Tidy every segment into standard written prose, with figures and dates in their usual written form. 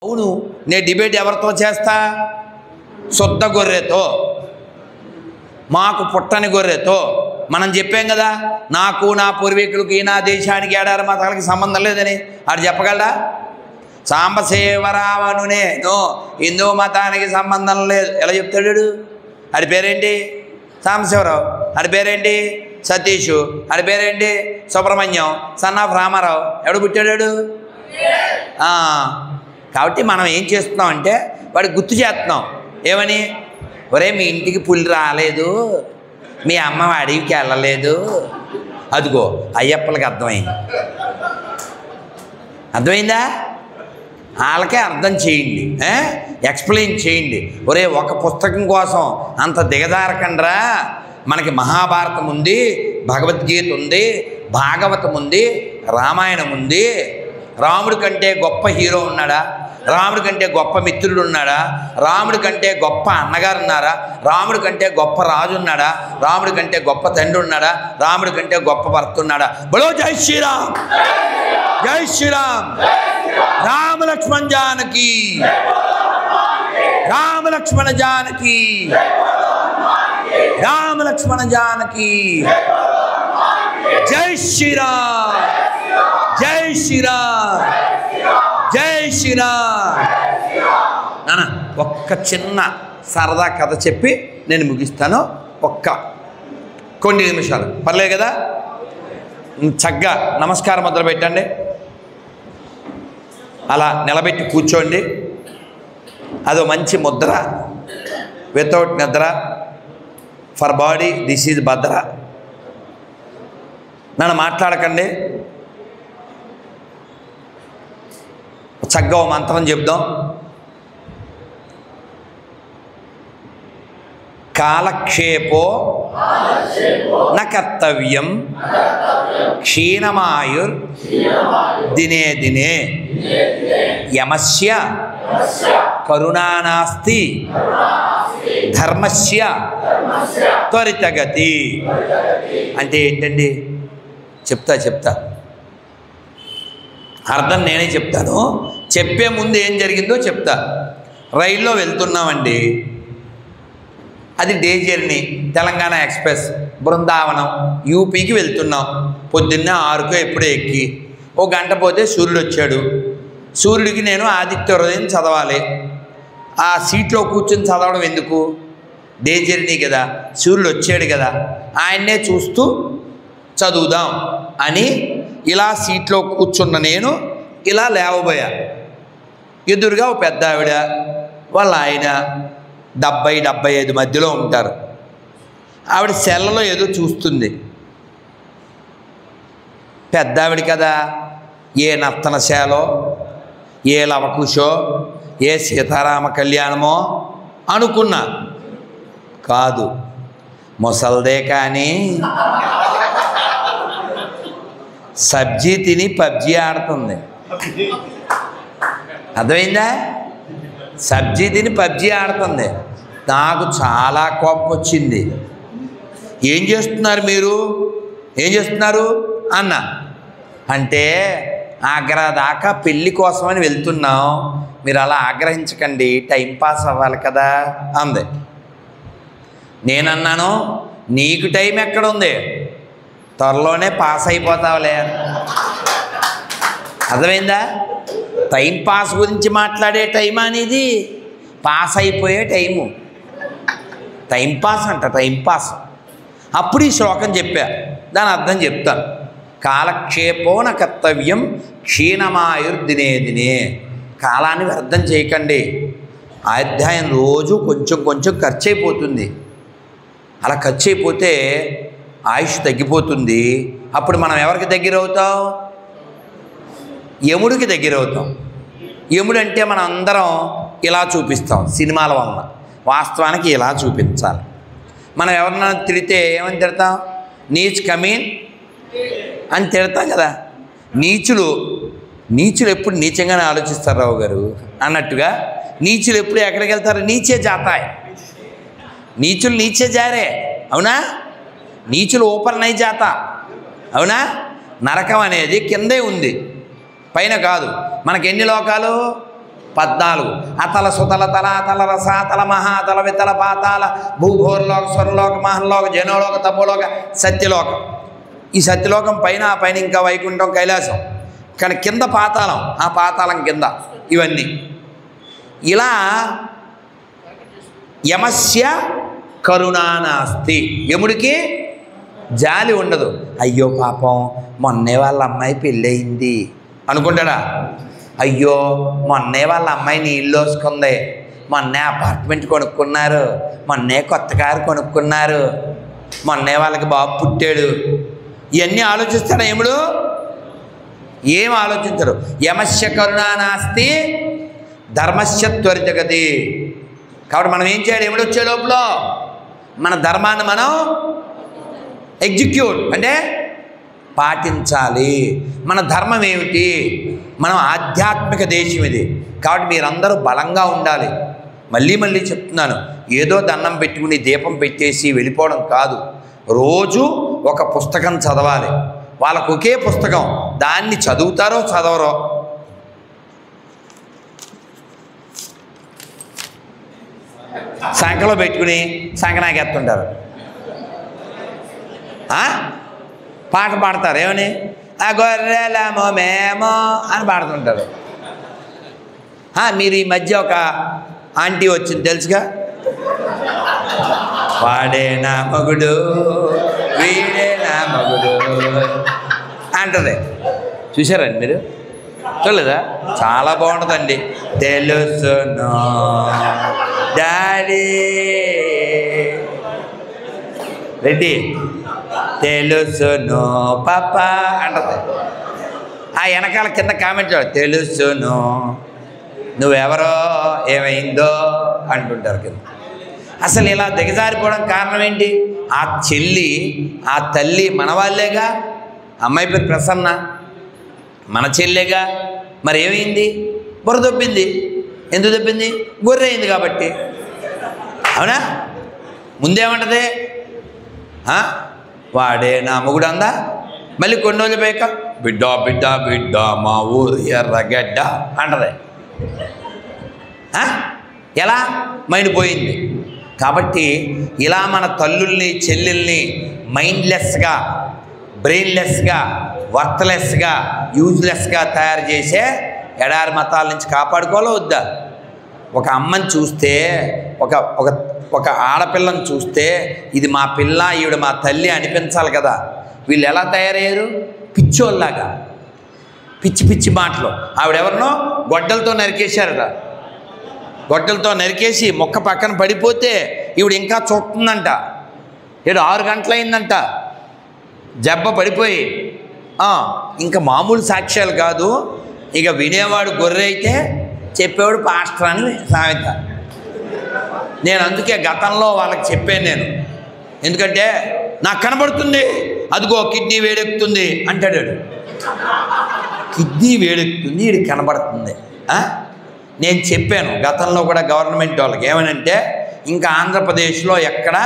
అవును, నేను డిబేట్ ఎవరితో చేస్తా? శుద్ధ గొర్రెతో, మాకు పుట్టని గొర్రెతో. మనం చెప్పాం కదా, నాకు నా పూర్వీకులకి నా దేశానికి ఏడాది మతాలకి సంబంధం లేదని. ఆడు చెప్పగలడా? సాంబశివరావును నేను హిందూ మతానికి సంబంధం లేదు ఎలా చెప్తాడు? ఆడి పేరేంటి? సాంబశివరావు. ఆడి పేరేంటి? సతీషు. ఆడి పేరేంటి? Subrahmanyam son of Ramarao. ఎవడు పుట్టాడు? కాబట్టి మనం ఏం చేస్తున్నాం అంటే వాడికి గుర్తు చేస్తున్నాం. ఏమని? ఒరే, మీ ఇంటికి పులి రాలేదు, మీ అమ్మ అడవికి వెళ్ళలేదు. అదిగో అయ్యప్పలకి అర్థమైందా? వాళ్ళకే అర్థం చేయండి, ఎక్స్ప్లెయిన్ చేయండి. ఒరే, ఒక పుస్తకం కోసం అంత దిగజారకండ్రా. మనకి మహాభారతం ఉంది, భగవద్గీత ఉంది, భాగవతం ఉంది, రామాయణం ఉంది. రాముడి కంటే గొప్ప హీరో ఉన్నాడా? రాముడి కంటే గొప్ప మిత్రుడు ఉన్నాడా? రాముడి కంటే గొప్ప అన్నగారు ఉన్నారా? రాముడి కంటే గొప్ప రాజు ఉన్నాడా? రాముడి కంటే గొప్ప తండ్రి ఉన్నాడా? రాముడి కంటే గొప్ప భర్త ఉన్నాడా? బలో జై శ్రీరామ్, జై శ్రీరామ్. రామ లక్ష్మణ జానకి, రామ లక్ష్మణ జానకి, రామ లక్ష్మణ జానకి. జై శ్రీరామ్, జై శ్రీరామ్, జై శ్రీరామ్. నాన్న, ఒక్క చిన్న సరదా కథ చెప్పి నేను ముగిస్తాను. కొన్ని నిమిషాలు పర్లేదు కదా? చక్కగా నమస్కారం మొదలు పెట్టండి. అలా నిలబెట్టి కూర్చోండి. అదో మంచి ముద్ర. వితౌట్ నిద్ర. ఫర్ బాడీ దిస్ ఈజ్ భద్ర. నన్ను మాట్లాడకండి. చక్కగా మంత్రం చెప్దాం. కాలక్షేపో న కర్తవ్యం క్షీణమాయుర్ దినే దినే యమస్య కరుణానాస్తి ధర్మస్య త్వరితగతి. అంటే ఏంటండి? చెప్తా అర్థం నేనే చెప్తాను. చెప్పే ముందు ఏం జరిగిందో చెప్తా. రైల్లో వెళ్తున్నామండి. అది day journey. Telangana express Brindavanam యూపీకి వెళ్తున్నాం. పొద్దున్నే 6కో ఎప్పుడో ఎక్కి ఓ గంట పోతే సూర్యుడు వచ్చాడు. సూర్యుడికి నేను ఆదిత్య హృదయం చదవాలి. ఆ సీట్లో కూర్చొని చదవడం ఎందుకు? డే జర్నీ కదా, సూర్యుడు వచ్చాడు కదా, ఆయన్నే చూస్తూ చదువుదాం అని ఇలా సీట్లో కూర్చున్న నేను ఇలా లేవబోయా. ఎదురుగా ఓ పెద్ద ఆవిడ, వాళ్ళ ఆయన 70-75 మధ్యలో ఉంటారు. ఆవిడ సెల్లలో ఏదో చూస్తుంది. పెద్ద ఆవిడ కదా, ఏ నర్తనశాలో, ఏ లవకుశో, ఏ సీతారామ కళ్యాణమో అనుకున్నా. కాదు, ముసల్దే కానీ సబ్జీ తిని పబ్జీ ఆడుతుంది. అర్థమైందా? సబ్జీ తిని పబ్జీ ఆడుతుంది. నాకు చాలా కోపం వచ్చింది. ఏం చేస్తున్నారు మీరు? ఏం చేస్తున్నారు అన్న. అంటే ఆగ్రా దాకా పెళ్ళి కోసమని వెళ్తున్నాం, మీరు అలా ఆగ్రహించకండి, టైంపాస్ అవ్వాలి కదా అంది. నేనన్నాను, నీకు టైం ఎక్కడుంది, త్వరలోనే పాస్ అయిపోతావులే. అర్థమైందా? టైంపాస్ గురించి మాట్లాడే టైం అనేది పాస్ అయిపోయే టైము. టైంపాస్ అంట, టైంపాస్. అప్పుడు ఈ శ్లోకం చెప్పా, దాని అర్థం చెప్తాను. కాలక్షేపోన కర్తవ్యం క్షీణమాయుర్ దినే దినే. కాలాన్ని వ్యర్థం చేయకండి. ఆ అధ్యాయం రోజు కొంచెం కొంచెం ఖర్చు అయిపోతుంది. అలా ఖర్చు అయిపోతే ఆయుష్ తగ్గిపోతుంది. అప్పుడు మనం ఎవరికి దగ్గర అవుతాం? యముడికి దగ్గర అవుతాం. యముడు అంటే మనం అందరం ఇలా చూపిస్తాం సినిమాల వలన. వాస్తవానికి ఇలా చూపించాలి. మనం ఎవరినైనా తిడితే ఏమని తిడతాం? నీచ్ కమీన్ అని తిడతాం కదా. నీచులు ఎప్పుడు నీచంగానే ఆలోచిస్తారు రావు గారు అన్నట్టుగా, నీచులు ఎప్పుడు ఎక్కడికి వెళ్తారు? నీచే జాతాయ్. నీచులు నీచే జారే, అవునా? నీచులు ఊపర్ నై జాత, అవునా? నరకం అనేది కిందే ఉంది, పైన కాదు. మనకి ఎన్ని లోకాలు? 14 అతల సుతల తలాతల రసాతల మహాతల వితల పాతాల భూభోర్లోక స్వర్లోక మహర్లోక జనోలోక తపోలోక సత్యలోకం. ఈ సత్యలోకం పైన ఇంకా వైకుంఠం కైలాసం, కానీ కింద పాతాళం, ఆ పాతాళం కింద ఇవన్నీ. ఇలా యమస్య కరుణానాస్తి, యముడికి జాలి ఉండదు. అయ్యో పాపం మొన్నే వాళ్ళ అమ్మాయి పెళ్ళయింది అనుకుంటాడా? అయ్యో మొన్నే వాళ్ళ అమ్మాయి నీళ్ళు వసుకుంది, మొన్నే అపార్ట్మెంట్ కొనుక్కున్నారు, మొన్నే కొత్త కారు కొనుక్కున్నారు, మొన్నే వాళ్ళకి బాబు పుట్టాడు, ఇవన్నీ ఆలోచిస్తాడా యముడు? ఏం ఆలోచించరు. యమస్య కరుణానాస్తి ధర్మస్య త్వరితగతి. కాబట్టి మనం ఏం చేయాలి? యముడు వచ్చే లోపల మన ధర్మాన్ని మనం ఎగ్జిక్యూట్ అంటే పాటించాలి. మన ధర్మం ఏమిటి? మనం ఆధ్యాత్మిక దేశం ఇది. కాబట్టి మీరందరూ బలంగా ఉండాలి. మళ్ళీ చెప్తున్నాను, ఏదో దండం పెట్టుకుని దీపం పెట్టేసి వెళ్ళిపోవడం కాదు. రోజు ఒక పుస్తకం చదవాలి. వాళ్ళకు ఒకే పుస్తకం, దాన్ని చదువుతారో చదవరో. సంకలో పెట్టుకుని సంకనాకెత్తుంటారు, పాట పాడతారు. ఏమని? ఆ గొర్రెలమో మేమో అని పాడుతుంటారు. మీరు ఈ మధ్య ఒక ఆంటీ వచ్చింది తెలుసుగా, వాడే నా మగుడు వీడే నా మగుడు అంటది. చూసారండి మీరు? చూడలేదా? చాలా బాగుంటుందండి. తెలుసును డాడీ రెడ్డి, తెలుసును పాపా అంటది. ఆ వెనకాల కింద కామెంట్ తెలుసును నువ్వెవరో ఏమైందో అంటుంటారు కింద. అసలు ఇలా దిగజారిపోవడం కారణం ఏంటి? ఆ చెల్లి ఆ తల్లి మన వాళ్ళేగా. అమ్మాయి పేరు ప్రసన్న, మన చెల్లేగా. మరి ఏమైంది? బుర్ర దొబ్బింది. ఎందుకు దొబ్బింది? గొర్రె అయింది కాబట్టి. అవునా? ముందేమంటది? వాడే నా మొగుడు అందా. మళ్ళీ కొన్ని రోజులు పోయాక బిడ్డ బిడ్డ బిడ్డ మా ఊరు ఎర్రగడ్డ అంటది. ఎలా మైండ్ పోయింది. కాబట్టి ఇలా మన తల్లుల్ని చెల్లెల్ని మైండ్లెస్గా, బ్రెయిన్లెస్గా, వర్త్లెస్గా, యూజ్లెస్గా తయారు చేసే ఎడారి మతాల నుంచి కాపాడుకోవాలో వద్దా? ఒక అమ్మని చూస్తే, ఒక ఆడపిల్లని చూస్తే ఇది మా పిల్ల, ఈవిడ మా తల్లి అనిపించాలి కదా. వీళ్ళు ఎలా తయారయ్యారు? పిచ్చోళ్ళలాగా, పిచ్చి పిచ్చి మాటలు. ఆవిడెవరినో గొడ్డలతో నరికేశారట. గొడ్డలతో నరికేసి మొక్క పక్కన పడిపోతే ఈవిడ ఇంకా చూస్తుందంట. 6 గంటలైందంట జబ్బ పడిపోయి. ఇంకా మామూలు సాక్ష్యాలు కాదు, ఇక వినేవాడు గొర్రె అయితే చెప్పేవాడు పాస్టర్ అని సామెత. నేను అందుకే గతంలో వాళ్ళకి చెప్పాను నేను. ఎందుకంటే నాకు కనబడుతుంది, అదిగో కిడ్నీ వేడెక్కుతుంది అంటాడు. కిడ్నీ వేడెక్కుతుంది, ఇది కనబడుతుంది. నేను చెప్పాను గతంలో కూడా గవర్నమెంట్ వాళ్ళకి ఏమనంటే, ఇంకా ఆంధ్రప్రదేశ్లో ఎక్కడ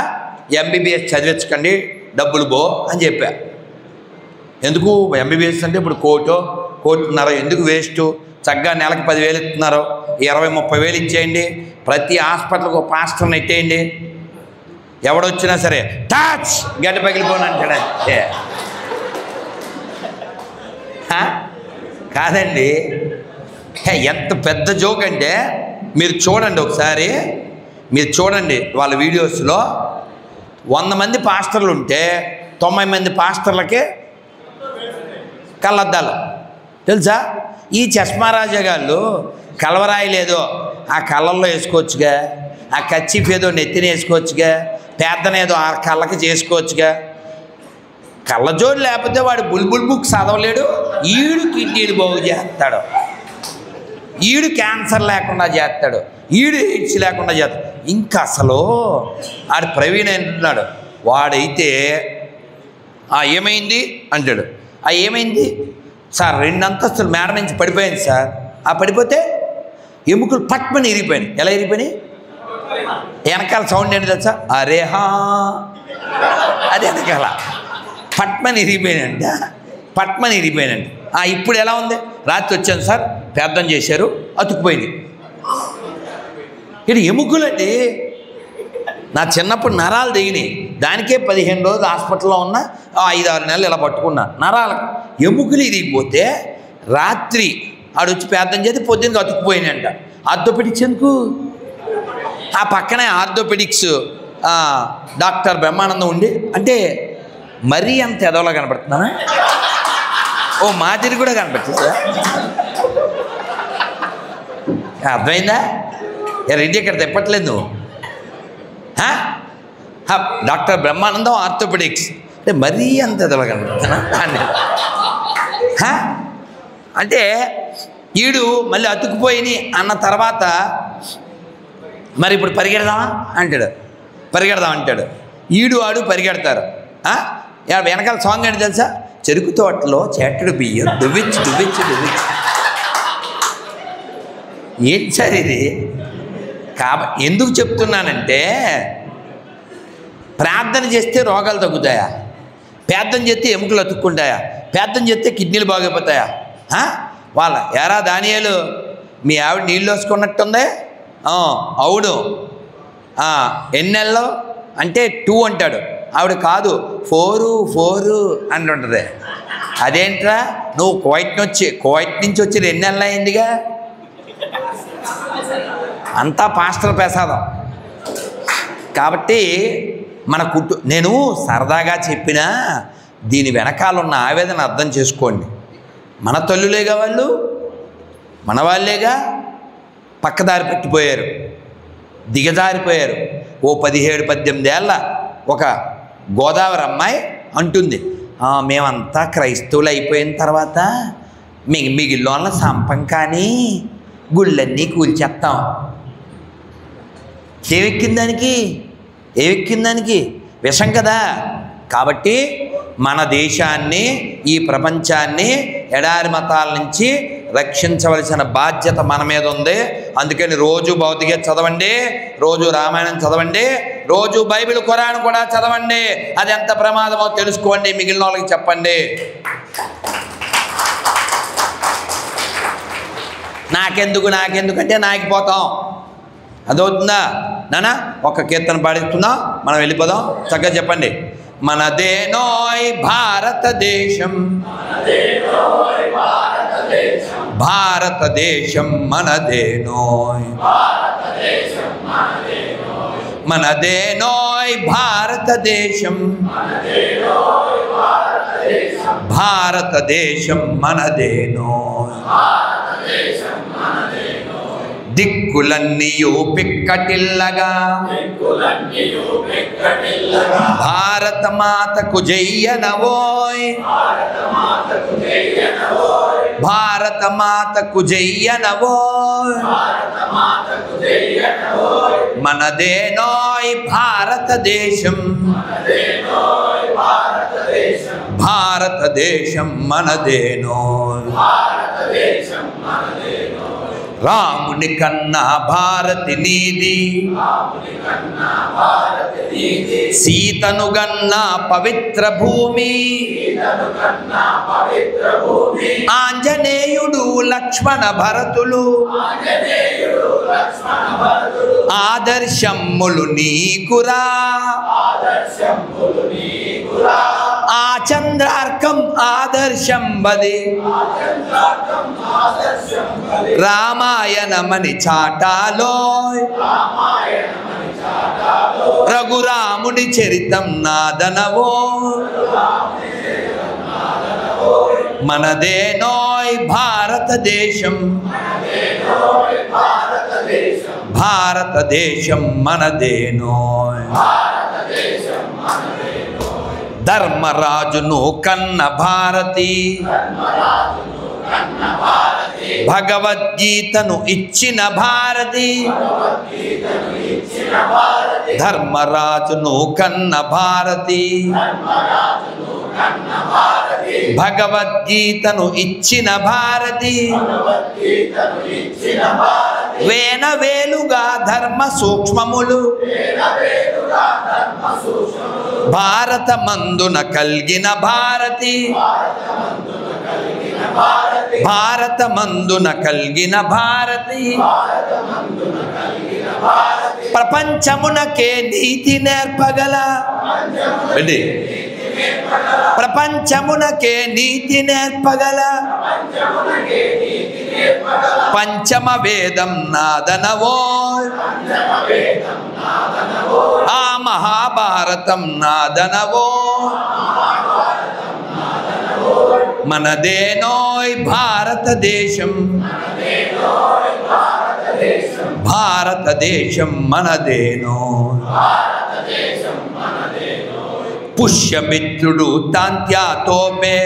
ఎంబీబీఎస్ చదివించకండి, డబ్బులు బో అని చెప్పా. ఎందుకు ఎంబీబీఎస్ అంటే ఇప్పుడు కోటిన్నర ఎందుకు వేస్ట్? చక్కగా నెలకు 10,000 ఇస్తున్నారు, 20-30 వేలు ఇచ్చేయండి. ప్రతి హాస్పిటల్కి ఒక పాస్టర్ని ఎట్టేయండి. ఎవడొచ్చినా సరే టచ్ గడ్డ పగిలిపోను అంటాడంటే. కాదండి, ఎంత పెద్ద జోక్ అంటే మీరు చూడండి ఒకసారి. మీరు చూడండి వాళ్ళ వీడియోస్లో 100 మంది పాస్టర్లు ఉంటే 90 మంది పాస్టర్లకే కళ్ళద్దాలు తెలుసా. ఈ చష్మారాజా గారు కలవరాయి లేదో ఆ కళ్ళల్లో వేసుకోవచ్చుగా, ఆ కచ్చిఫ్ ఏదో నెత్తిన వేసుకోవచ్చుగా, పేదనేదో ఆ కళ్ళకి చేసుకోవచ్చుగా. కళ్ళజోడు లేకపోతే వాడు బుల్బుల్ బుక్ చదవలేడు. ఈడు కిడ్నీలు బాగు చేస్తాడు, ఈడు క్యాన్సర్ లేకుండా చేస్తాడు, ఈడు ఎయిడ్స్ లేకుండా చేస్తాడు. ఇంకా అసలు ఆడు ప్రవీణ్ అంటున్నాడు. వాడైతే ఏమైంది అంటాడు. ఏమైంది సార్? 2 అంతస్తులు మేడ నుంచి పడిపోయింది సార్. పడిపోతే ఎముకలు పట్మని ఇరిగిపోయాయి. ఎలా ఇరిగిపోయినాయి? వెనకాల సౌండ్ ఏంటి తెలుసా? అరేహా, అది వెనకాల పట్మని ఇరిగిపోయినండి, పట్మని ఇరిగిపోయినండి. ఇప్పుడు ఎలా ఉంది? రాత్రి వచ్చాను సార్, ప్రార్థన చేశారు, అతుక్కుపోయింది. ఇది ఎముకలండి. నా చిన్నప్పుడు నరాలు దిగినాయి, దానికే 15 రోజులు హాస్పిటల్లో ఉన్నా, 5-6 నెలలు ఇలా పట్టుకున్నా. నరాలకు ఎముకలు ఇరిగిపోతే రాత్రి ఆడొచ్చి ప్రార్థన చేస్తే పొద్దున్నకి అతుక్కుపోయినాయంట. ఆర్థోపెడిక్స్ ఎందుకు? ఆ పక్కనే ఆర్థోపెడిక్స్ డాక్టర్ బ్రహ్మానందం ఉండి, అంటే మరీ అంత ఎదవలా కనపడుతున్నానా? ఓ మాదిరి కూడా కనపడుతుందా? అర్థమైందా? రెడ్డి ఇక్కడ తిప్పట్లేదు నువ్వు. డాక్టర్ బ్రహ్మానందం ఆర్థోపెడిక్స్ అంటే మరీ అంత ఎదవలా కనపడుతున్నా అంటే ఈడు మళ్ళీ అతుక్కుపోయి అన్న తర్వాత మరి ఇప్పుడు పరిగెడదామా అంటాడు. ఈడు ఆడు పరిగెడతారు. వెనకాల సాంగ్ ఏంటి తెలుసా? చెరుకు తోటలో చేటడు బియ్యం దువ్విచ్చు. ఏంటి సార్ ఇది? ఎందుకు చెప్తున్నానంటే, ప్రార్థన చేస్తే రోగాలు తగ్గుతాయా? ప్రార్థన చేస్తే ఎముకలు అతుక్కుంటాయా? ప్రార్థన చేస్తే కిడ్నీలు బాగైపోతాయా? వాళ్ళ ఎరా దానియాలు, మీ ఆవిడ నీళ్ళు వేసుకున్నట్టుందే? అవును. ఎన్ని నెలలో అంటే 2 అంటాడు. ఆవిడ కాదు 4 అంటుంటుంది. అదేంట్రా, నువ్వు కువైట్ నుంచి వచ్చి 2 నెలలు అయిందిగా. అంతా పాస్టర్ ప్రసాదం. కాబట్టి మన నేను సరదాగా చెప్పినా దీని వెనకాల ఉన్న ఆవేదన అర్థం చేసుకోండి. మన తల్లులేగా వాళ్ళు, మన వాళ్ళేగా పక్కదారి పెట్టిపోయారు, దిగజారిపోయారు. ఓ 17-18 ఏళ్ళ ఒక గోదావరి అమ్మాయి అంటుంది, మేమంతా క్రైస్తవులు అయిపోయిన తర్వాత మిగిలిన సంపం కానీ గుళ్ళన్నీ కూల్చేస్తాం. ఏవెక్కిందానికి విషం కదా. కాబట్టి మన దేశాన్ని, ఈ ప్రపంచాన్ని ఎడారి మతాల నుంచి రక్షించవలసిన బాధ్యత మన మీద ఉంది. అందుకని రోజు భౌతికత చదవండి, రోజు రామాయణం చదవండి, రోజు బైబిల్ ఖురాన్ కూడా చదవండి. అది ఎంత ప్రమాదమో తెలుసుకోండి, మిగిలిన వాళ్ళకి చెప్పండి. నాకెందుకంటే నాకిపోతాం. అదవుతుందా నానా? ఒక కీర్తన పాడిస్తుందా, మనం వెళ్ళిపోదాం. చక్కగా చెప్పండి. మనదేనోయ్ భారతదేశం, భారతదేశం మనదేనోయ్, మనదేనోయ్ భారతదేశం, భారతదేశం మనదేనోయ్. దిక్కులన్నీయు పిక్కటిల్లగా, భారత మాతకు జయ్యనవోయ్, భారత మాతకు జయ్యనవోయ్. మనదేనోయ్ భారతదేశం, భారతదేశం మనదేనోయ్. రాముని కన్నా భారతి నీది, సీతను గన్నా పవిత్ర భూమి, ఆంజనేయుడు లక్ష్మణ భరతులు ఆదర్శములు నీకురా. ఆ చంద్రార్కం ఆదర్శం బది, రామాయణమని చాటాలోయ్, రఘురాముని చరితం నాదనవో. మనదేనోయ్ భారతదేశం, భారతదేశం మనదేనోయ్. ధర్మరాజును కన్న భారతి, భగవద్గీతను ఇచ్చిన భారతి, ధర్మరాజును కన్న భారతి, భగవద్గీతను ఇచ్చిన భారతి, వేనవేలుగా ధర్మ సూక్ష్మములు భారత మందున కల్గిన భారతి, భారత మందున కల్గిన భారతి, ప్రపంచమునకే నీతి నేర్పగల ప్రపంచమునకే నీతి నేర్పగల పంచమ వేదం నాదనవో ఆ మహాభారతం నాదనవో మనదేనోయ్ భారతదేశం భారతదేశం మనదేనో పుష్యమిత్రుడు తాంత్యాతోపే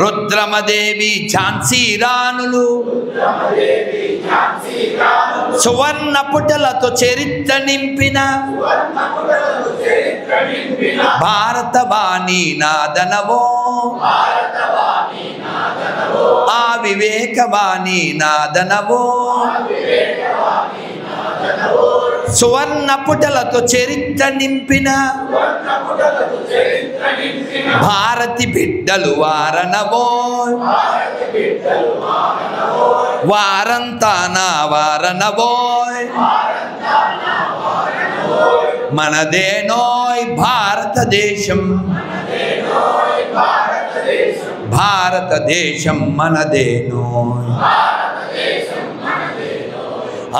రుద్రమదేవి ఝాన్సీ రాణులు సువర్ణ పుటలతో చరిత్ర నింపిన భారతవాణి నాదనవో ఆ వివేకవాణి నాదనవో సువర్ణ పుటలతో చరిత్ర నింపిన భారతి బిడ్డలు వారనవో వారంతా నా వారనవో మనదేనోయ్ భారతదేశం భారతదేశం మనదేనోయ్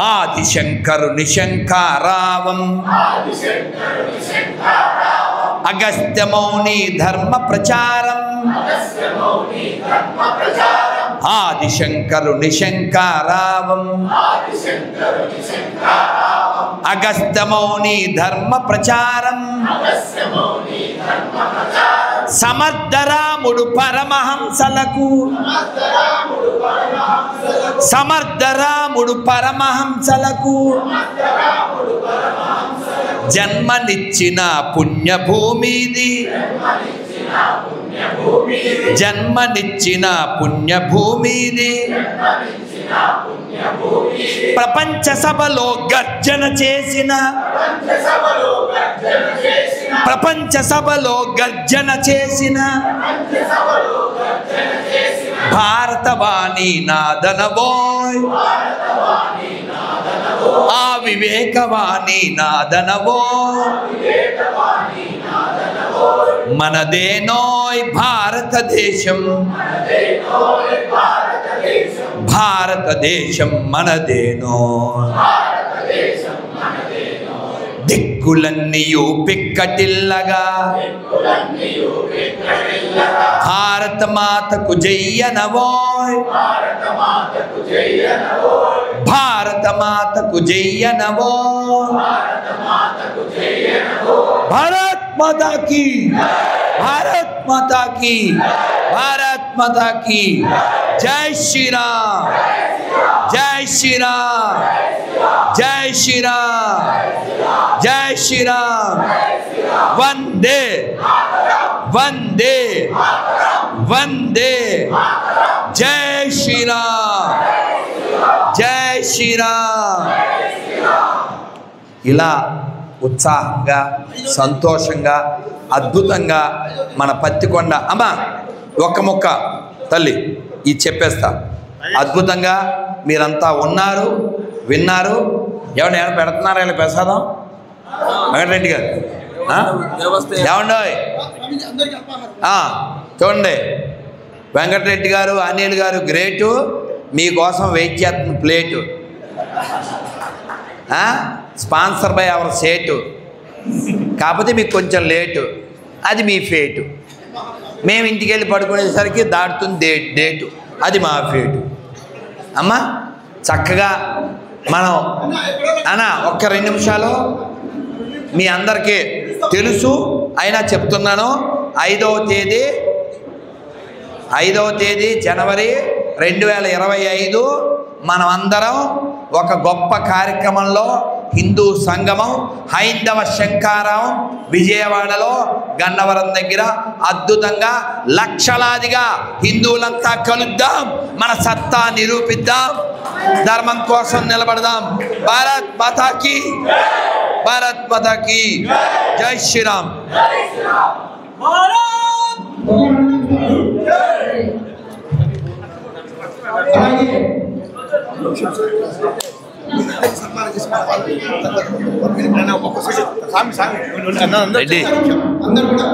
ఆదిశంకరుని శంకరావం అగస్త్యమౌని ధర్మ ప్రచారం ఆదిశంకరుని శంకరావం అగస్త్యమౌని ధర్మ ప్రచారం సమర్థరాముడు పరమహంసలకు సమర్థరాముడు పరమహంసలకు జన్మనిచ్చిన పుణ్యభూమిది జన్మనిచ్చిన పుణ్యభూమిది ప్రపంచ సభలో గర్జన చేసిన ప్రపంచ సభలో గర్జన చేసిన భారతవాణి నాదనవోయ్ ఆ వివేకవాణి నాదనవో మనదేనోయ్ భారతదేశం భారతదేశం మనదేనోయ్ దిక్కులన్నీయు పిక్కటిల్లగా భారత మాతకు జయ్యనవోయ్ భారత మాతకు జయ్యనవో భారత్ మాతా కీ భారత్ మాతా కీ భారత్ మాతా కీ జై శ్రీరామ్ జై శ్రీరామ్ జై శ్రీరామ్ జై శ్రీరామ్ వందే వందే వందే జై శ్రీరామ్ జై శ్రీరామ్. ఇలా ఉత్సాహంగా సంతోషంగా అద్భుతంగా మన పత్తికొండ అమ్మా ఒక్క ముక్క తల్లి ఇది చెప్పేస్తా. అద్భుతంగా మీరంతా ఉన్నారు, విన్నారు. ఏమన్నా ఏమైనా పెడుతున్నారా ఇలా ప్రసాదం? వెంకటరెడ్డి గారు ఏమండో చూడండి, వెంకటరెడ్డి గారు అనిల్ గారు గ్రేటు, మీకోసం వెయిట్ చేస్తున్న ప్లేటు, స్పాన్సర్ బై అవర్ సేటు. కాకపోతే మీకు కొంచెం లేటు, అది మీ ఫేటు. మేము ఇంటికి వెళ్ళి పడుకునేసరికి దాటుతుంది డేటు, అది మా ఫేటు. అమ్మా చక్కగా మనం అన్నా ఒక్క 2 నిమిషాలు మీ అందరికీ తెలుసు అయినా చెప్తున్నాను. 5వ తేదీ జనవరి 2025 మనం అందరం ఒక గొప్ప కార్యక్రమంలో హిందూ సంగమం హైందవ శంకారావం విజయవాడలో గన్నవరం దగ్గర అద్భుతంగా లక్షలాదిగా హిందువులంతా కలుద్దాం, మన సత్తా నిరూపిద్దాం, ధర్మం కోసం నిలబడదాం. భారత్ మాతా కీ, భారత్ మాతా కీ, జై శ్రీరామ్. రెడ్డి అందరూ కూడా